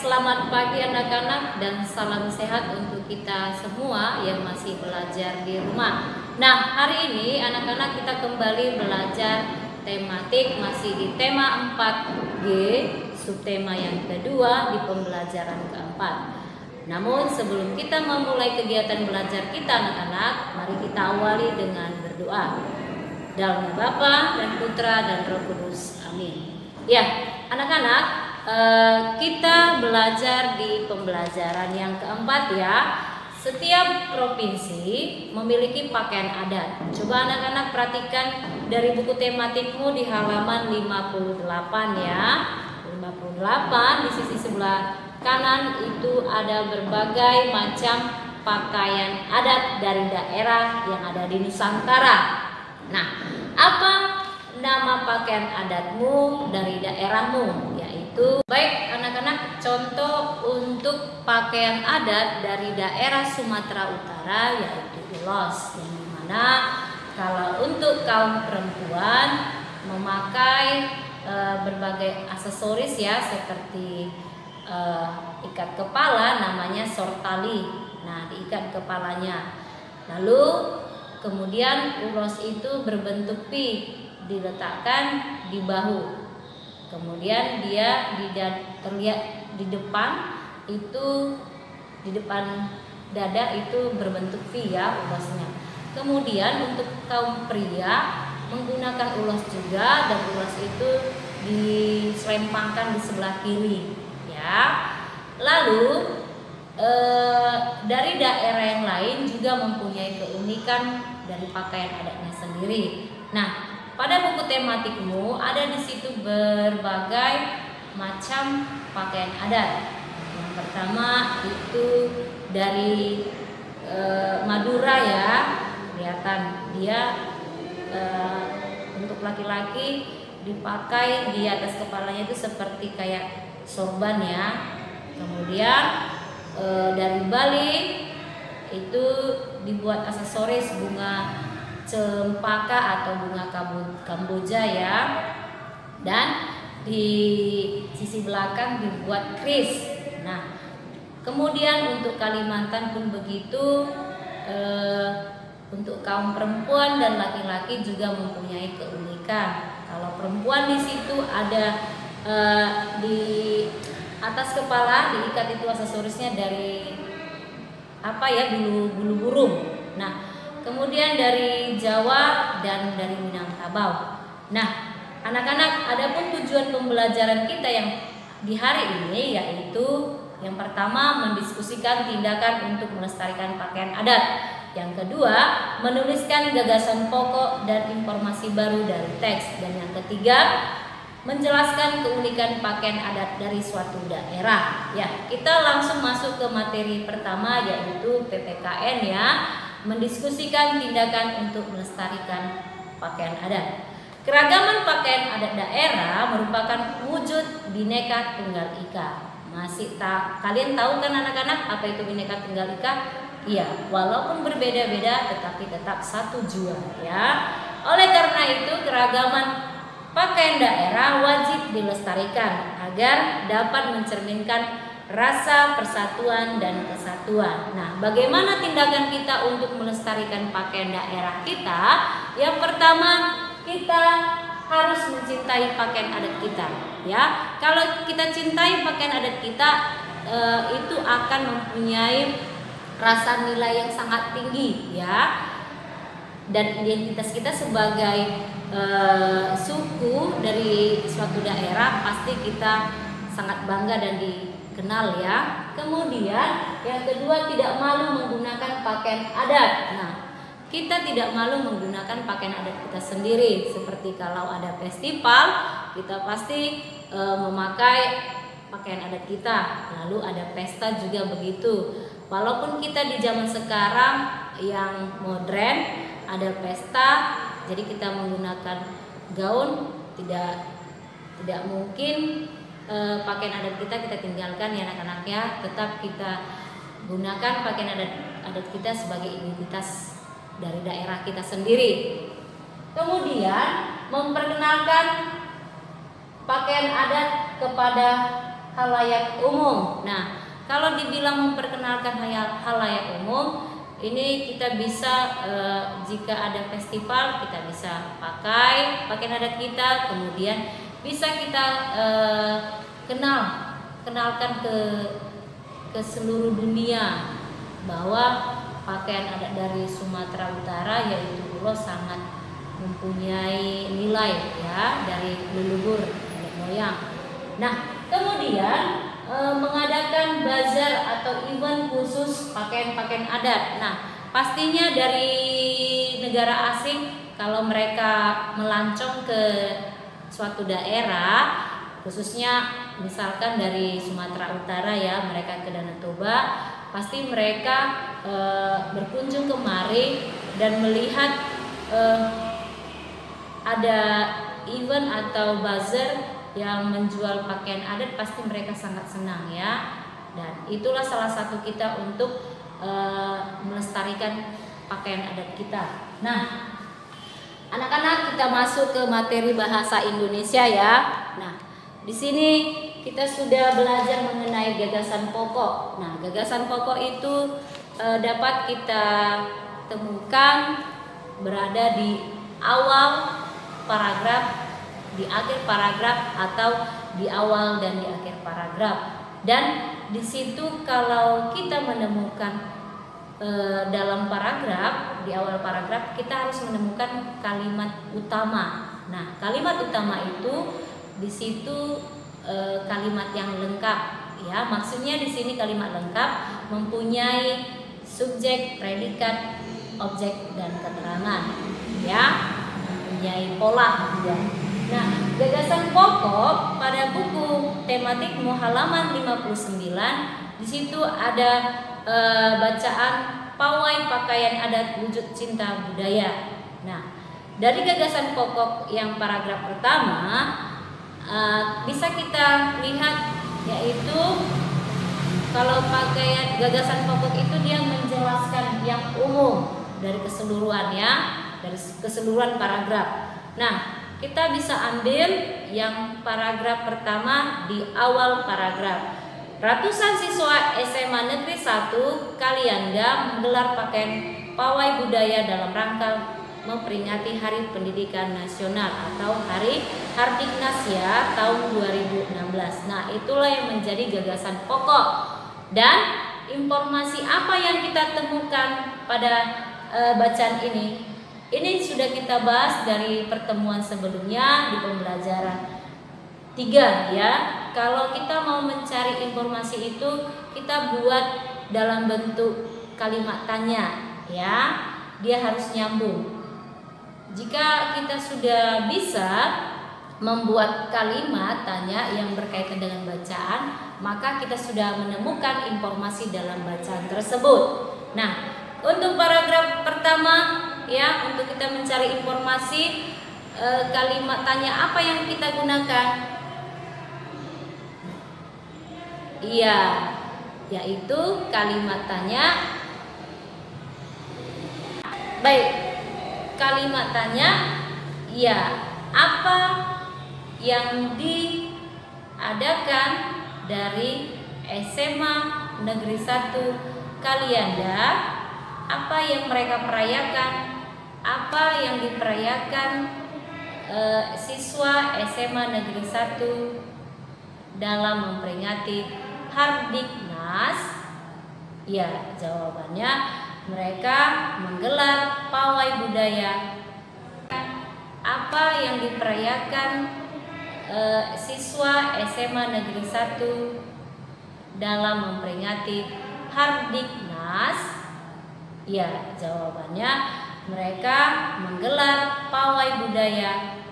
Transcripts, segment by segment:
selamat pagi anak-anak dan salam sehat untuk kita semua yang masih belajar di rumah. Nah, hari ini anak-anak kita kembali belajar tematik masih di tema 4G, subtema yang kedua di pembelajaran keempat. Namun sebelum kita memulai kegiatan belajar kita anak-anak, mari kita awali dengan berdoa. Dalam nama Bapa dan Putra dan Roh Kudus. Amin. Ya, anak-anak, kita belajar di pembelajaran yang keempat ya. Setiap provinsi memiliki pakaian adat. Coba anak-anak perhatikan dari buku tematikmu di halaman 58 ya. 58 di sisi sebelah kanan itu ada berbagai macam pakaian adat dari daerah yang ada di Nusantara. Nah, apa nama pakaian adatmu dari daerahmu? Yaitu, baik anak-anak, contoh untuk pakaian adat dari daerah Sumatera Utara yaitu ulos, yang dimana kalau untuk kaum perempuan memakai berbagai aksesoris ya, seperti ikat kepala namanya sortali. Nah, diikat kepalanya. Lalu kemudian ulos itu berbentuk V, diletakkan di bahu. Kemudian dia terlihat di depan itu, di depan dada itu berbentuk V ya ulosnya. Kemudian untuk kaum pria menggunakan ulos juga, dan ulos itu diselempangkan di sebelah kiri ya. Lalu dari daerah yang lain juga mempunyai keunikan dari pakaian adatnya sendiri. Nah, pada buku tematikmu ada di situ berbagai macam pakaian adat. Yang pertama itu dari Madura ya, kelihatan dia untuk laki-laki dipakai di atas kepalanya itu seperti kayak sorban ya. Kemudian dari Bali itu dibuat aksesoris bunga cempaka atau bunga kamboja ya, dan di sisi belakang dibuat kris. Nah, kemudian untuk Kalimantan pun begitu. Untuk kaum perempuan dan laki-laki juga mempunyai keunikan. Kalau perempuan di situ ada di atas kepala diikat itu aksesorisnya dari apa ya, bulu burung. Nah, kemudian dari Jawa dan dari Minangkabau. Nah, anak-anak, adapun tujuan pembelajaran kita yang di hari ini yaitu yang pertama mendiskusikan tindakan untuk melestarikan pakaian adat. Yang kedua, menuliskan gagasan pokok dan informasi baru dari teks. Dan yang ketiga, menjelaskan keunikan pakaian adat dari suatu daerah. Ya, kita langsung masuk ke materi pertama yaitu PPKN ya. Mendiskusikan tindakan untuk melestarikan pakaian adat. Keragaman pakaian adat daerah merupakan wujud Bhinneka Tunggal Ika. Kalian tahu kan anak-anak apa itu Bhinneka Tunggal Ika? Iya, walaupun berbeda-beda tetapi tetap satu jua ya. Oleh karena itu keragaman pakaian daerah wajib dilestarikan agar dapat mencerminkan rasa persatuan dan kesatuan. Nah, bagaimana tindakan kita untuk melestarikan pakaian daerah kita? Yang pertama, kita harus mencintai pakaian adat kita ya. Kalau kita cintai pakaian adat kita, itu akan mempunyai rasa nilai yang sangat tinggi ya, dan identitas kita sebagai suku dari suatu daerah pasti kita sangat bangga dan dikenal ya. Kemudian yang kedua, tidak malu menggunakan pakaian adat. Nah, kita tidak malu menggunakan pakaian adat kita sendiri. Seperti kalau ada festival, kita pasti memakai pakaian adat kita. Lalu ada pesta juga begitu. Walaupun kita di zaman sekarang yang modern, ada pesta, jadi kita menggunakan gaun, tidak mungkin pakaian adat kita tinggalkan ya anak-anak ya. Tetap kita gunakan pakaian adat kita sebagai identitas dari daerah kita sendiri. Kemudian memperkenalkan pakaian adat kepada halayak umum. Nah, kalau dibilang memperkenalkan halayak umum, ini kita bisa jika ada festival kita bisa pakai pakaian adat kita, kemudian bisa kita kenalkan ke seluruh dunia bahwa pakaian adat dari Sumatera Utara yaitu ulos sangat mempunyai nilai ya dari leluhur nenek moyang. Nah, kemudian mengadakan bazar atau event khusus pakaian-pakaian adat. Nah, pastinya dari negara asing kalau mereka melancong ke suatu daerah, khususnya misalkan dari Sumatera Utara ya, mereka ke Danau Toba, pasti mereka berkunjung kemari dan melihat ada event atau bazar yang menjual pakaian adat, pasti mereka sangat senang ya. Dan itulah salah satu kita untuk melestarikan pakaian adat kita. Nah, anak-anak, kita masuk ke materi bahasa Indonesia ya. Nah, di sini kita sudah belajar mengenai gagasan pokok. Nah, gagasan pokok itu dapat kita temukan berada di awal paragraf, di akhir paragraf, atau di awal dan di akhir paragraf. Dan di situ kalau kita menemukan dalam paragraf, di awal paragraf kita harus menemukan kalimat utama. Nah, kalimat utama itu di situ kalimat yang lengkap ya. Maksudnya di sini kalimat lengkap mempunyai subjek, predikat, objek dan keterangan ya. Mempunyai pola juga. Nah, gagasan pokok pada buku tematikmu halaman 59, di situ ada bacaan pawai pakaian adat wujud cinta budaya. Nah, dari gagasan pokok yang paragraf pertama bisa kita lihat yaitu kalau pakaian gagasan pokok itu dia menjelaskan yang umum dari keseluruhan ya, dari keseluruhan paragraf. Nah, kita bisa ambil yang paragraf pertama di awal paragraf. Ratusan siswa SMA Negeri 1 Kalianda menggelar pakaian pawai budaya dalam rangka memperingati Hari Pendidikan Nasional atau Hari Hardiknas ya tahun 2016. Nah, itulah yang menjadi gagasan pokok. Dan informasi apa yang kita temukan pada bacaan ini? Ini sudah kita bahas dari pertemuan sebelumnya di pembelajaran 3 ya. Kalau kita mau mencari informasi itu kita buat dalam bentuk kalimat tanya ya. Dia harus nyambung. Jika kita sudah bisa membuat kalimat tanya yang berkaitan dengan bacaan, maka kita sudah menemukan informasi dalam bacaan tersebut. Nah, untuk paragraf pertama ya, untuk kita mencari informasi kalimat tanya apa yang kita gunakan? Iya, yaitu kalimat tanya. Baik, kalimat tanya ya, apa yang diadakan dari SMA Negeri 1 Kalianda, apa yang mereka perayakan, apa yang diperayakan siswa SMA Negeri 1 dalam memperingati Hardiknas? Ya, jawabannya mereka menggelar pawai budaya. Apa yang diperayakan siswa SMA Negeri 1 dalam memperingati Hardiknas? Ya, jawabannya mereka menggelar pawai budaya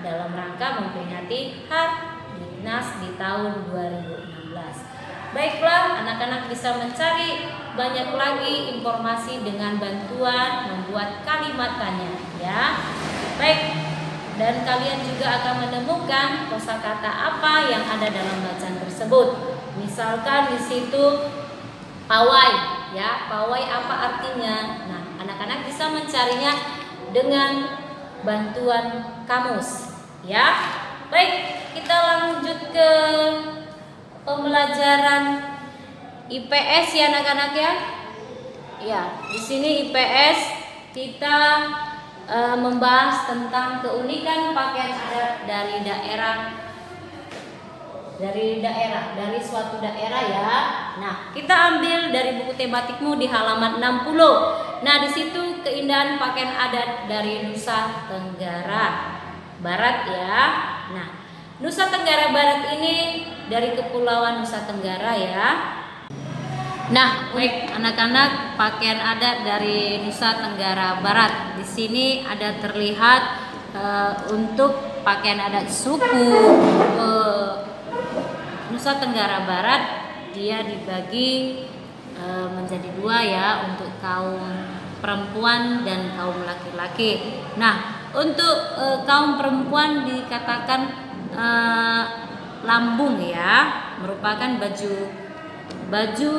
dalam rangka memperingati Hardiknas di tahun 2016. Baiklah, anak-anak bisa mencari banyak lagi informasi dengan bantuan membuat kalimat tanya ya. Baik, dan kalian juga akan menemukan kosakata apa yang ada dalam bacaan tersebut. Misalkan di situ pawai ya, pawai apa artinya? Nah, anak-anak bisa mencarinya dengan bantuan kamus ya. Baik, kita lanjut ke pembelajaran IPS ya anak-anak ya. Ya, di sini IPS kita membahas tentang keunikan pakaian adat dari suatu daerah ya. Nah, kita ambil dari buku tematikmu di halaman 60. Nah, di situ keindahan pakaian adat dari Nusa Tenggara Barat ya. Nah, Nusa Tenggara Barat ini dari Kepulauan Nusa Tenggara ya. Nah, baik anak-anak, pakaian adat dari Nusa Tenggara Barat. Di sini ada terlihat untuk pakaian adat suku Nusa Tenggara Barat, dia dibagi menjadi dua ya, untuk kaum perempuan dan kaum laki-laki. Nah, untuk kaum perempuan dikatakan lambung ya, merupakan baju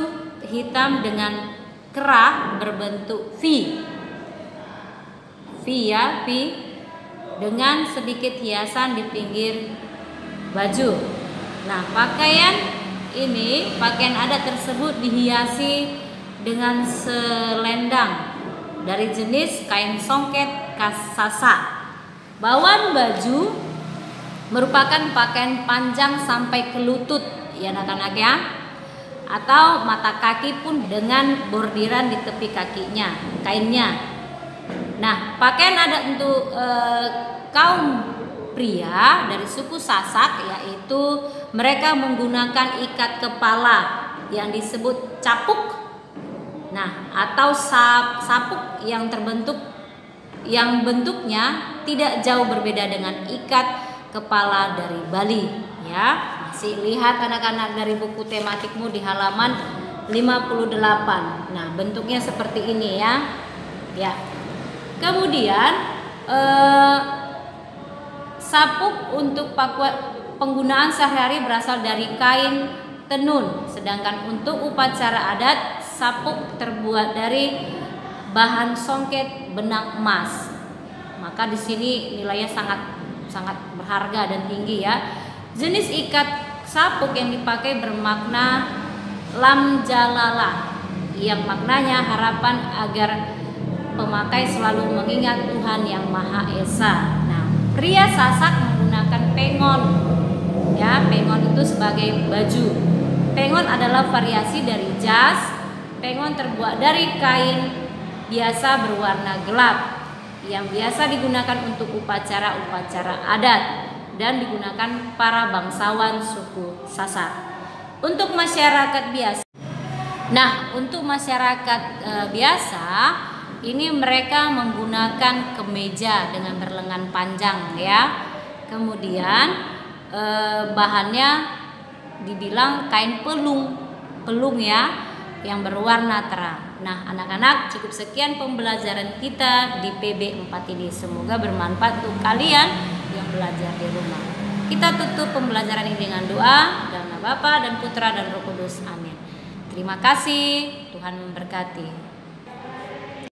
hitam dengan kerah berbentuk V ya, V dengan sedikit hiasan di pinggir baju. Nah, pakaian adat tersebut dihiasi dengan selendang dari jenis kain songket kasasa. Bawahan baju merupakan pakaian panjang sampai ke lutut ya anak-anak ya, atau mata kaki pun dengan bordiran di tepi kainnya. Nah, pakaian adat untuk kaum pria dari suku Sasak, yaitu mereka menggunakan ikat kepala yang disebut capuk. Nah, atau sapuk yang bentuknya tidak jauh berbeda dengan ikat kepala dari Bali ya. Masih lihat anak-anak dari buku tematikmu di halaman 58. Nah, bentuknya seperti ini ya. Ya. Kemudian sapuk untuk penggunaan sehari-hari berasal dari kain tenun, sedangkan untuk upacara adat sapuk terbuat dari bahan songket benang emas. Maka di sini nilainya sangat berharga dan tinggi ya. Jenis ikat sapuk yang dipakai bermakna lam jalala, yang maknanya harapan agar pemakai selalu mengingat Tuhan yang Maha Esa. Nah, pria Sasak menggunakan pengon ya. Pengon itu sebagai baju. Pengon adalah variasi dari jas. Pengon terbuat dari kain biasa berwarna gelap yang biasa digunakan untuk upacara-upacara adat dan digunakan para bangsawan suku Sasak. Untuk masyarakat biasa. Nah, untuk masyarakat biasa ini mereka menggunakan kemeja dengan berlengan panjang ya. Kemudian bahannya dibilang kain pelung ya, yang berwarna terang. Nah, anak-anak, cukup sekian pembelajaran kita di PB 4 ini. Semoga bermanfaat untuk kalian yang belajar di rumah. Kita tutup pembelajaran ini dengan doa. Dalam nama Bapa dan Putra dan Roh Kudus. Amin. Terima kasih. Tuhan memberkati.